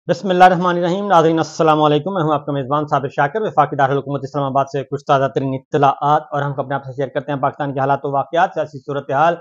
बिस्मिल्लाहिर्रहमानिर्रहीम। नाज़रीन अस्सलाम वालेकुम। मैं हूं आपका मेज़बान साबिर शाकिर, वफाकी दारुल हुकूमत इस्लामाबाद से कुछ ताज़ा तरीन इत्तलाआत और हम अपने आपसे शेयर करते हैं पाकिस्तान के हालात व वाक़यात, सियासी सूरत हाल।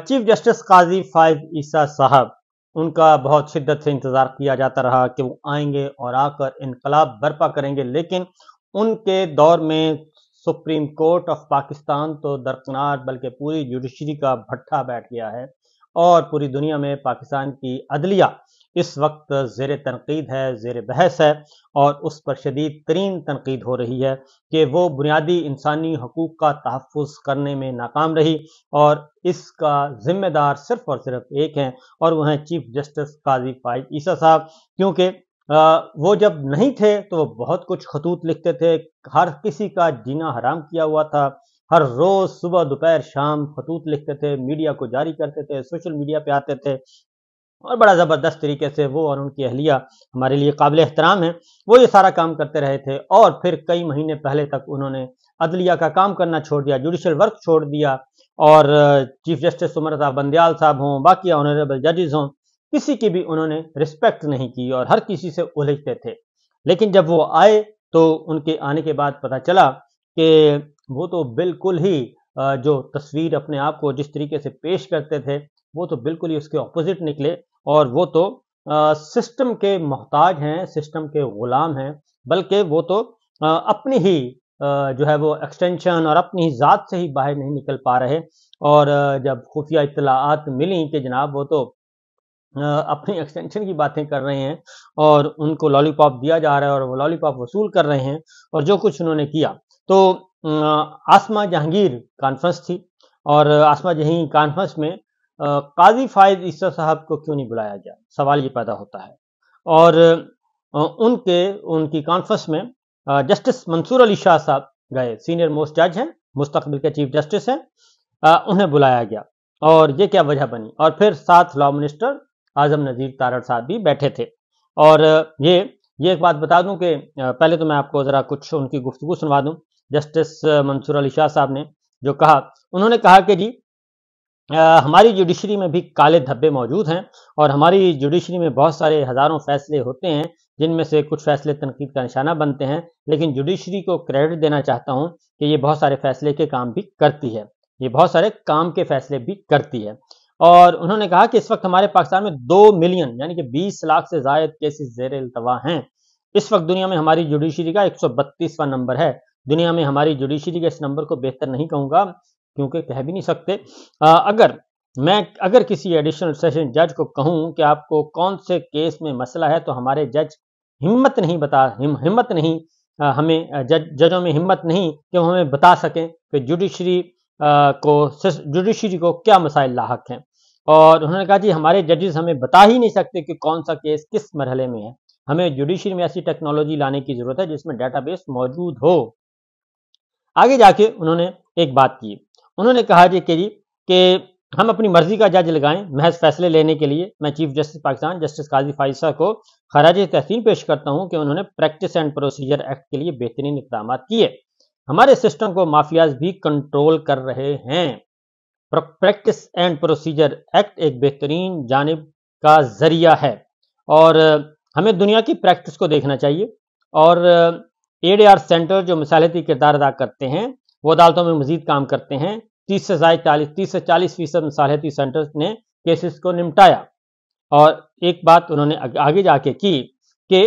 चीफ जस्टिस काजी फायद ईसा साहब, उनका बहुत शिद्दत से इंतज़ार किया जाता रहा कि वो आएंगे और आकर इनकलाब बर्पा करेंगे, लेकिन उनके दौर में सुप्रीम कोर्ट ऑफ पाकिस्तान तो दरकिनार बल्कि पूरी जुडिशरी का भट्ठा बैठ गया है और पूरी दुनिया में पाकिस्तान की अदलिया इस वक्त ज़ेर तनकीद है, ज़ेर बहस है और उस पर शदीद तरीन तनकीद हो रही है कि वो बुनियादी इंसानी हकूक़ का तहफ़्फ़ुज़ करने में नाकाम रही और इसका ज़िम्मेदार सिर्फ़ और सिर्फ एक हैं और वह हैं चीफ जस्टिस काज़ी फायद ईसा साहब। क्योंकि वो जब नहीं थे तो वो बहुत कुछ खतूत लिखते थे, हर किसी का जीना हराम किया हुआ था, हर रोज़ सुबह दोपहर शाम खतूत लिखते थे, मीडिया को जारी करते थे, सोशल मीडिया पे आते थे और बड़ा ज़बरदस्त तरीके से वो और उनकी अहलिया हमारे लिए काबिल एहतराम हैं। वो ये सारा काम करते रहे थे और फिर कई महीने पहले तक उन्होंने अदलिया का काम करना छोड़ दिया, जुडिशल वर्क छोड़ दिया और चीफ जस्टिस उमर रज़ा बंदयाल साहब हों, बाकी ऑनरेबल जजेस हों, किसी की भी उन्होंने रिस्पेक्ट नहीं की और हर किसी से उलझते थे। लेकिन जब वो आए तो उनके आने के बाद पता चला कि वो तो बिल्कुल ही जो तस्वीर अपने आप को जिस तरीके से पेश करते थे, वो तो बिल्कुल ही उसके ऑपोजिट निकले और वो तो सिस्टम के मोहताज हैं, सिस्टम के गुलाम हैं, बल्कि वो तो अपनी ही जो है वो एक्सटेंशन और अपनी ही ज़ात से ही बाहर नहीं निकल पा रहे और जब खुफिया इत्तलाआत मिली कि जनाब वो तो अपनी एक्सटेंशन की बातें कर रहे हैं और उनको लॉलीपॉप दिया जा रहा है और वो लॉलीपॉप वसूल कर रहे हैं और जो कुछ उन्होंने किया तो आसमा जहांगीर कॉन्फ्रेंस थी और आसमा जहांगीर कॉन्फ्रेंस में काजी फायद ईसा साहब को क्यों नहीं बुलाया गया, सवाल ये पैदा होता है। और उनकी कॉन्फ्रेंस में जस्टिस मंसूर अली शाह साहब गए, सीनियर मोस्ट जज हैं, मुस्तकबिल के चीफ जस्टिस हैं, उन्हें बुलाया गया और ये क्या वजह बनी। और फिर साथ लॉ मिनिस्टर आजम नज़ीर तारड़ साहब भी बैठे थे और ये एक बात बता दूं कि पहले तो मैं आपको ज़रा कुछ उनकी गुफ्तगू सुनवा दूं। जस्टिस मंसूर अली शाह साहब ने जो कहा, उन्होंने कहा कि जी हमारी जुडिशरी में भी काले धब्बे मौजूद हैं और हमारी जुडिशरी में बहुत सारे हज़ारों फैसले होते हैं जिनमें से कुछ फैसले तनकीद का निशाना बनते हैं, लेकिन जुडिशरी को क्रेडिट देना चाहता हूं कि ये बहुत सारे फैसले के काम भी करती है, ये बहुत सारे काम के फैसले भी करती है। और उन्होंने कहा कि इस वक्त हमारे पाकिस्तान में 2 मिलियन यानी कि 20 लाख से ज़ायद केसेस ज़ेर इल्तवा हैं। इस वक्त दुनिया में हमारी जुडिशरी का 132वां नंबर है। दुनिया में हमारी जुडिशरी के इस नंबर को बेहतर नहीं कहूँगा क्योंकि कह भी नहीं सकते। अगर किसी एडिशनल सेशन जज को कहूँ कि आपको कौन से केस में मसला है तो हमारे जज हिम्मत नहीं हमें जजों में हिम्मत नहीं कि वो हमें बता सकें कि जुडिशरी को क्या मसाइल लाहक हैं। और उन्होंने कहा जी हमारे जजेस हमें बता ही नहीं सकते कि कौन सा केस किस मरहले में है। हमें जुडिशरी में ऐसी टेक्नोलॉजी लाने की जरूरत है जिसमें डेटाबेस मौजूद हो। आगे जाके उन्होंने एक बात की, उन्होंने कहा जी कि हम अपनी मर्जी का जज लगाएं महज फैसले लेने के लिए। मैं चीफ जस्टिस पाकिस्तान जस्टिस काजी फायद ईसा को खराज तहसीन पेश करता हूं कि उन्होंने प्रैक्टिस एंड प्रोसीजर एक्ट के लिए बेहतरीन इक़दाम किए। हमारे सिस्टम को माफियाज भी कंट्रोल कर रहे हैं। प्रैक्टिस एंड प्रोसीजर एक्ट एक बेहतरीन जानिब का जरिया है और हमें दुनिया की प्रैक्टिस को देखना चाहिए। और एडीआर सेंटर जो मिसालती किरदार अदा करते हैं वो अदालतों में मजीद काम करते हैं। 30 से 40% मिसालती सेंटर ने केसेस को निपटाया। और एक बात उन्होंने आगे जाके की कि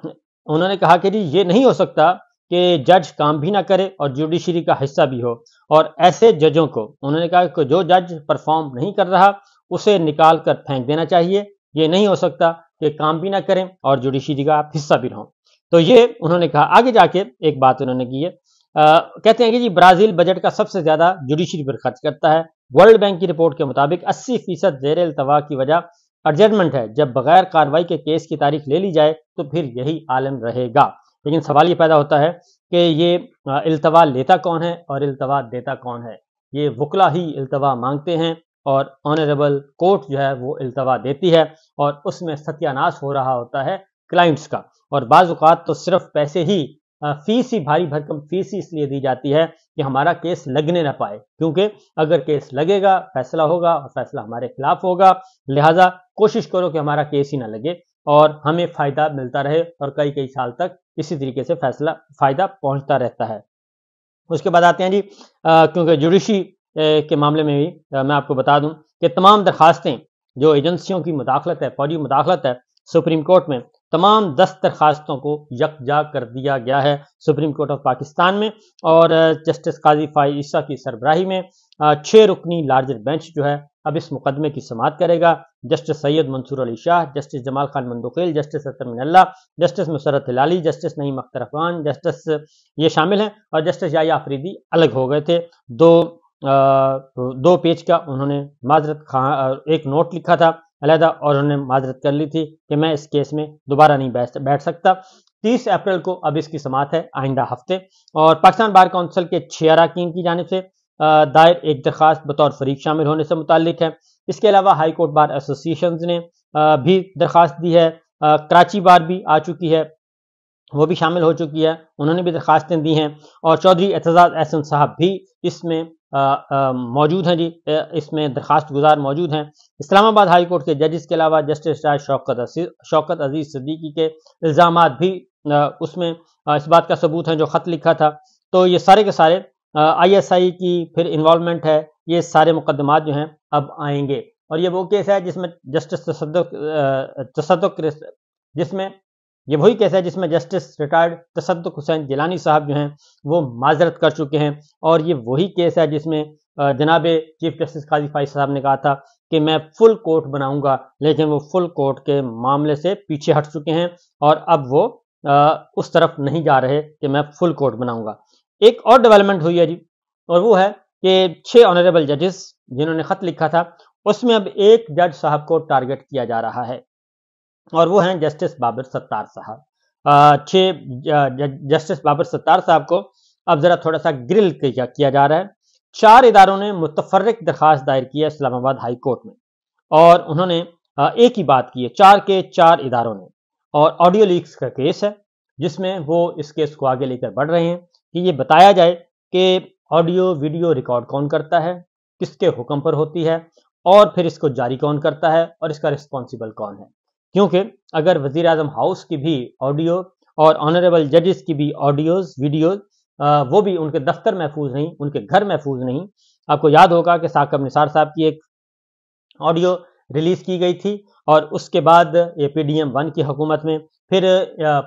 उन्होंने कहा कि जी ये नहीं हो सकता कि जज काम भी ना करे और जुडिशरी का हिस्सा भी हो। और ऐसे जजों को उन्होंने कहा कि जो जज परफॉर्म नहीं कर रहा उसे निकाल कर फेंक देना चाहिए। ये नहीं हो सकता कि काम भी ना करें और जुडिशरी का हिस्सा भी रहो। तो ये उन्होंने कहा। आगे जाके एक बात उन्होंने की है, कहते हैं कि जी ब्राज़ील बजट का सबसे ज्यादा जुडिशरी पर खर्च करता है। वर्ल्ड बैंक की रिपोर्ट के मुताबिक 80% ज़ेर इल्तवा की वजह एडजमेंट है। जब बगैर कार्रवाई के केस की तारीख ले ली जाए तो फिर यही आलम रहेगा। लेकिन सवाल ये पैदा होता है कि ये इल्तवा लेता कौन है और इल्तवा देता कौन है। ये वकला ही इल्तवा मांगते हैं और ऑनरेबल कोर्ट जो है वो इल्तवा देती है और उसमें सत्यानाश हो रहा होता है क्लाइंट्स का। और बाज़ औक़ात तो सिर्फ पैसे ही फीस ही भारी भरकम फीस ही इसलिए दी जाती है कि हमारा केस लगने ना पाए, क्योंकि अगर केस लगेगा फैसला होगा और फैसला हमारे खिलाफ होगा, लिहाजा कोशिश करो कि हमारा केस ही ना लगे। اور ہمیں فائدہ ملتا رہے اور کئی کئی سال تک اسی طریقے سے فائدہ پہنچتا رہتا ہے۔ اس کے بعد آتے ہیں جی کیونکہ جوڈیشی کے معاملے میں بھی میں آپ کو بتا دوں کہ تمام درخواستیں جو ایجنسیوں کی مداخلت ہے، فوجی مداخلت ہے سپریم کورٹ میں، تمام 10 درخواستوں کو یکجا کر دیا گیا ہے سپریم کورٹ آف پاکستان میں، اور جسٹس قاضی فائز عیسیٰ کی سربراہی میں 6 رکنی لارجر بینچ جو ہے اب اس مقدمے کی سماعت کرے گا۔ جسٹس سید منصور علی شاہ، جسٹس جمال خان مندوخیل، جسٹس اطہر من اللہ، جسٹس مسرت ہلالی، جسٹس نعیم اختر افغان، جسٹس یہ شامل ہیں، اور جسٹس یحییٰ آفریدی الگ ہو گئے تھے۔ دو پیج کا انہوں نے معذرت ایک نوٹ لکھا تھا علیحدہ، اور انہوں نے معذرت کر لی تھی کہ میں اس کیس میں دوبارہ نہیں بیٹھ سکتا۔ 30 اپریل کو اب اس کی سماعت ہے، آئندہ ہفتے، اور پاکستان بار کونسل کے 6 اراکین کی جانب سے دائر ایک درخواست بطور فریق شامل ہونے سے متعلق ہے۔ اس کے علاوہ ہائی کورٹ بار ایسوسیشنز نے بھی درخواست دی ہے، کراچی بار بھی آ چکی ہے، وہ بھی شامل ہو چکی ہے، انہوں نے بھی درخواستیں دی ہیں، اور چودھری اعتزاز احسن صاحب بھی اس میں موجود ہیں جی، اس میں درخواست گزار موجود ہیں۔ اسلام آباد ہائی کورٹ کے ججز کے علاوہ جسٹس شوکت عزیز صدیقی کے الزامات بھی اس میں اس بات کا ثبوت ہیں جو خط لکھا تھا۔ تو یہ سارے کے سارے آئی ایس آئی کی پھر انوالومنٹ ہے، یہ سارے مقدمات جو ہیں اب آئیں گے، اور یہ وہ کیس ہے جس میں جسٹس تصدق جس میں یہ وہی کیس ہے جس میں جسٹس ریٹائرڈ تصدق حسین جیلانی صاحب جو ہیں وہ معذرت کر چکے ہیں، اور یہ وہی کیس ہے جس میں جناب چیف جسٹس قاضی فائز صاحب نے کہا تھا کہ میں فل کورٹ بناؤں گا، لیکن وہ فل کورٹ کے معاملے سے پیچھے ہٹ چکے ہیں، اور اب وہ اس طرف نہیں جا رہے کہ میں فل کورٹ بناؤں گا۔ ایک اور ڈیولپمنٹ ہوئی ہے جی، اور وہ ہے کہ 6 آنریبل ججز جنہوں نے خط لکھا تھا، اس میں اب ایک جج صاحب کو ٹارگٹ کیا جا رہا ہے، اور وہ ہیں جسٹس بابر ستار صاحب۔ 6 جسٹس بابر ستار صاحب کو اب ذرا تھوڑا سا گرل کیا جا رہا ہے۔ 4 اداروں نے متفرق درخواست دائر کی ہے اسلام آباد ہائی کورٹ میں، اور انہوں نے ایک ہی بات کی ہے، 4 کے 4 اداروں نے، اور آڈیو لیکس کا کیس ہے جس میں وہ اس کیس کو آگے لے کر بڑھ رہے ہیں کہ یہ بتایا جائے کہ آڈیو ویڈیو ریکارڈ کون کرتا ہے، کس کے حکم پر ہوتی ہے، اور پھر اس کو جاری کون کرتا ہے، اور اس کا رسپانسیبل کون ہے۔ کیونکہ اگر وزیر اعظم ہاؤس کی بھی آڈیو اور آنریبل ججز کی بھی آڈیوز ویڈیوز وہ بھی ان کے دفتر محفوظ نہیں، ان کے گھر محفوظ نہیں۔ آپ کو یاد ہوگا کہ ثاقب نثار صاحب کی ایک آڈیو ریلیز کی گئی تھی، اور اس کے بعد یہ پی ڈی ایم 1 کی حکومت میں پھر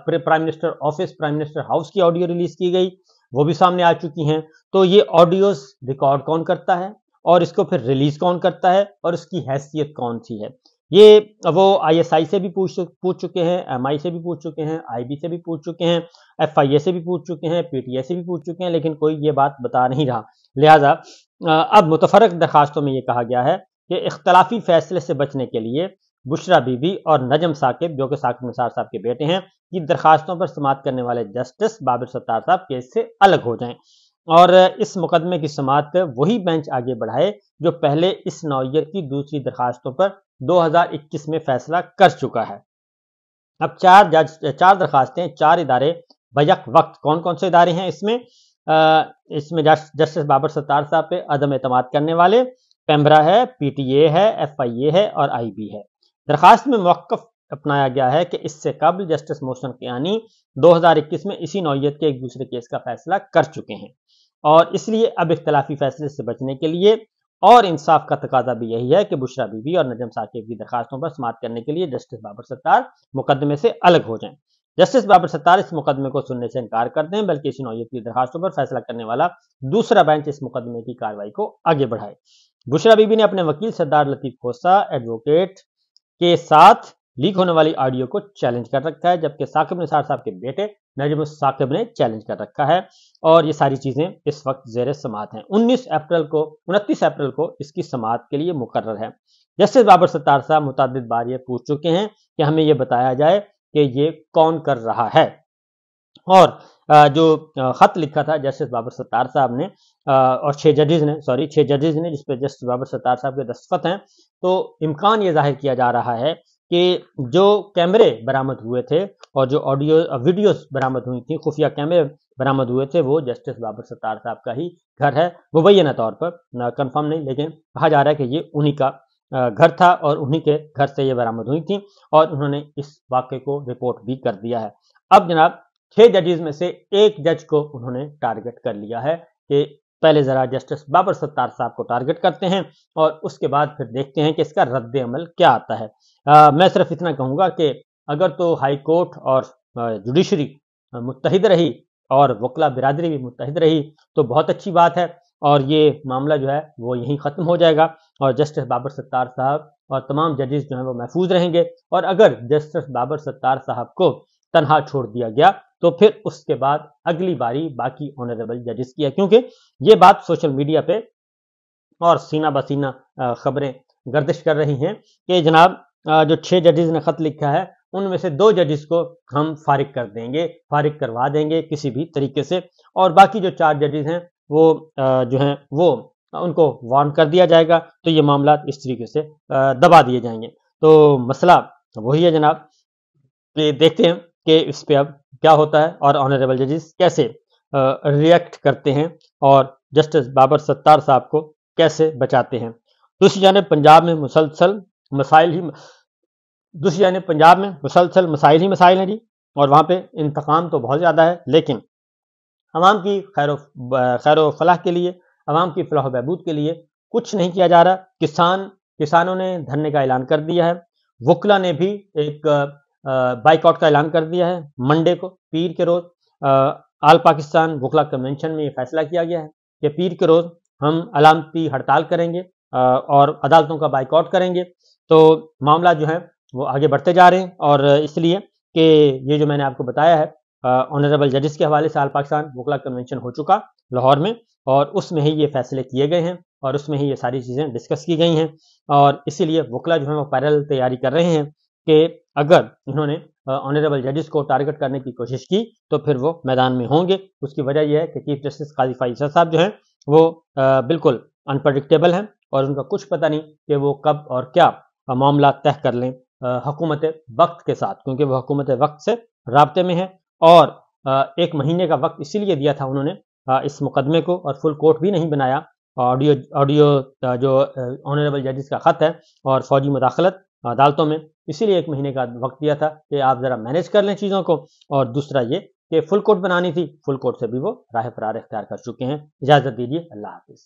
prime minister office, prime minister house کی آڈیو ریلیز کی گئی، وہ بھی سامنے آ چکی ہیں۔ تو یہ آڈیوز ریکارڈ کون کرتا ہے، اور اس کو پھر ریلیز کون کرتا ہے، اور اس کی حیثیت کون سی ہے، یہ وہ آئی ایس آئی سے بھی پوچھ چکے ہیں، ایم آئی سے بھی پوچھ چکے ہیں، آئی بی سے بھی پوچھ چکے ہیں، ایف آئی اے سے بھی پوچھ چکے ہیں، پی ٹی اے سے بھی پوچھ چکے ہیں، لیکن کوئی یہ بات بتا نہیں رہا۔ لہٰذا اب متفرق درخواستوں میں یہ کہا گیا ہے کہ اختلافی فیصلے سے بچنے کے لیے بشرا بی بی اور نجم ثاقب، جو کہ ثاقب نثار صاحب کے بیٹے ہیں، کی درخواستوں پر سماعت کرنے والے جسٹس بابر ستار صاحب کیس سے الگ ہو جائیں، اور اس مقدمے کی سماعت وہی بینچ آگے بڑھائے جو پہلے اس نوعیت کی دوسری درخواستوں پر 2021 میں فیصلہ کر چکا ہے۔ اب 4 درخواستیں، 4 ادارے بیک وقت، کون کون سے ادارے ہیں اس میں جسٹس بابر ستار صاحب پہ عدم اعتماد کرنے والے پیمبرا ہے، پی ٹی اے ہے، ایف آئی اے ہے، اور آئی بی ہے۔ درخواست میں موقف اپنایا گیا ہے کہ اس سے قبل جسٹس محسن قیانی 2021 میں اسی نوعیت کے ایک دوسرے کیس کا فیصلہ کر چکے ہیں، اور اس لیے اب اختلافی فیصلے سے بچنے کے لیے اور انصاف کا تقاضا بھی یہی ہے کہ بشرا بی بی اور نجم ثاقب کی درخواستوں پر سماعت کرنے کے لیے جسٹس بابر ستار مقدمے سے الگ ہو جائیں۔ جسٹس بابر ستار اس مقدمے کو سننے سے انکار کرتے ہیں، بلکہ اسی نوعیت کی درخواستوں پر فیصلہ کرنے والا دوسرا بینچ اس مقدمے کی کارروائی کو آگے بڑھائے۔ بشرا بی بی نے اپنے وکیل سردار لطیف کھوسہ ایڈوکیٹ کے ساتھ لیک ہونے والی آڈیو کو چیلنج کر رکھا ہے، جبکہ ثاقب نثار صاحب کے بیٹے نجم ثاقب نے چیلنج کر رکھا ہے، اور یہ ساری چیزیں اس وقت زیر سماعت ہیں۔ 29 اپریل کو اس کی سماعت کے لیے مقرر ہے۔ جسٹس بابر ستار صاحب متعدد بار یہ پوچھ چکے ہیں کہ ہمیں یہ بتایا جائے کہ یہ کون کر رہا ہے، اور جو خط لکھا تھا جسٹس بابر ستار صاحب نے اور 6 ججز نے جس پہ جسٹس بابر ستار صاحب کے دستخط ہیں، تو امکان یہ ظاہر کیا جا رہا ہے کہ جو کیمرے برآمد ہوئے تھے اور جو آڈیو ویڈیوز برآمد ہوئی تھیں، خفیہ کیمرے برآمد ہوئے تھے، وہ جسٹس بابر ستار صاحب کا ہی گھر ہے، مبینہ طور پر کنفرم نہیں، لیکن کہا جا رہا ہے کہ یہ انہی کا घर था और उन्हीं के घर से ये बरामद हुई थी और उन्होंने इस वाक़े को रिपोर्ट भी कर दिया है। अब जनाब 6 जजेस में से एक जज को उन्होंने टारगेट कर लिया है कि पहले ज़रा जस्टिस बाबर सत्तार साहब को टारगेट करते हैं और उसके बाद फिर देखते हैं कि इसका रद्द अमल क्या आता है। मैं सिर्फ इतना कहूँगा कि अगर तो हाई कोर्ट और जुडिशरी मुत्तहिद रही और वकला बिरादरी भी मुत्तहिद रही तो बहुत अच्छी बात है और ये मामला जो है वो यहीं ख़त्म हो जाएगा और जस्टिस बाबर सत्तार साहब और तमाम जजेस जो हैं वो महफूज रहेंगे। और अगर जस्टिस बाबर सत्तार साहब को तनहा छोड़ दिया गया तो फिर उसके बाद अगली बारी बाकी ऑनरेबल जजेस की है, क्योंकि ये बात सोशल मीडिया पे और सीना बसीना खबरें गर्दिश कर रही हैं कि जनाब जो 6 जजेस ने खत लिखा है उनमें से 2 जजेस को हम फारिग कर देंगे, फारिग करवा देंगे किसी भी तरीके से और बाकी जो 4 जजेस हैं वो जो हैं वो उनको वार्न कर दिया जाएगा तो ये मामला इस तरीके से दबा दिए जाएंगे। तो मसला वही है जनाब कि देखते हैं कि इस पे अब क्या होता है और ऑनरेबल जजेस कैसे रिएक्ट करते हैं और जस्टिस बाबर सत्तार साहब को कैसे बचाते हैं। दूसरी जानिब पंजाब में मुसलसल मसाइल ही मसाइल हैं जी और वहाँ पे इंतकाम तो बहुत ज़्यादा है, लेकिन अवाम की खैर फलाह के लिए, अवाम की फलाह बहबूद के लिए कुछ नहीं किया जा रहा। किसानों ने धरने का ऐलान कर दिया है, वकला ने भी एक बाइकआउट का ऐलान कर दिया है। मंडे को पीर के रोज़ आल पाकिस्तान वकला कन्वेंशन में ये फैसला किया गया है कि पीर के रोज़ हम अलामती हड़ताल करेंगे और अदालतों का बाइकआउट करेंगे। तो मामला जो है वो आगे बढ़ते जा रहे हैं और इसलिए कि ये जो मैंने आपको बताया है ऑनरेबल जजेस के हवाले से आल पाकिस्तान वकला कन्वेंशन हो चुका लाहौर में और उसमें ही ये फैसले किए गए हैं और उसमें ही ये सारी चीज़ें डिस्कस की गई हैं और इसीलिए वकला जो है वो पैरेलल तैयारी कर रहे हैं कि अगर इन्होंने ऑनरेबल जजेस को टारगेट करने की कोशिश की तो फिर वो मैदान में होंगे। उसकी वजह यह है कि चीफ जस्टिस काजी फाइज ईसा साहब जो हैं वो बिल्कुल अनप्रडिक्टेबल हैं और उनका कुछ पता नहीं कि वो कब और क्या मामला तय कर लें हुकूमत वक्त के साथ, क्योंकि वो हुकूमत वक्त से राब्ते में है और 1 महीने का वक्त इसीलिए दिया था उन्होंने इस मुकदमे को और फुल कोर्ट भी नहीं बनाया। ऑडियो जो ऑनरेबल जजेस का ख़त है और फौजी मुदाखलत अदालतों में, इसीलिए 1 महीने का वक्त दिया था कि आप ज़रा मैनेज कर लें चीज़ों को। और दूसरा ये कि फुल कोर्ट बनानी थी, फुल कोर्ट से भी वो राह फरार इख्तियार कर चुके हैं। इजाज़त दीजिए, अल्लाह हाफ़िज़।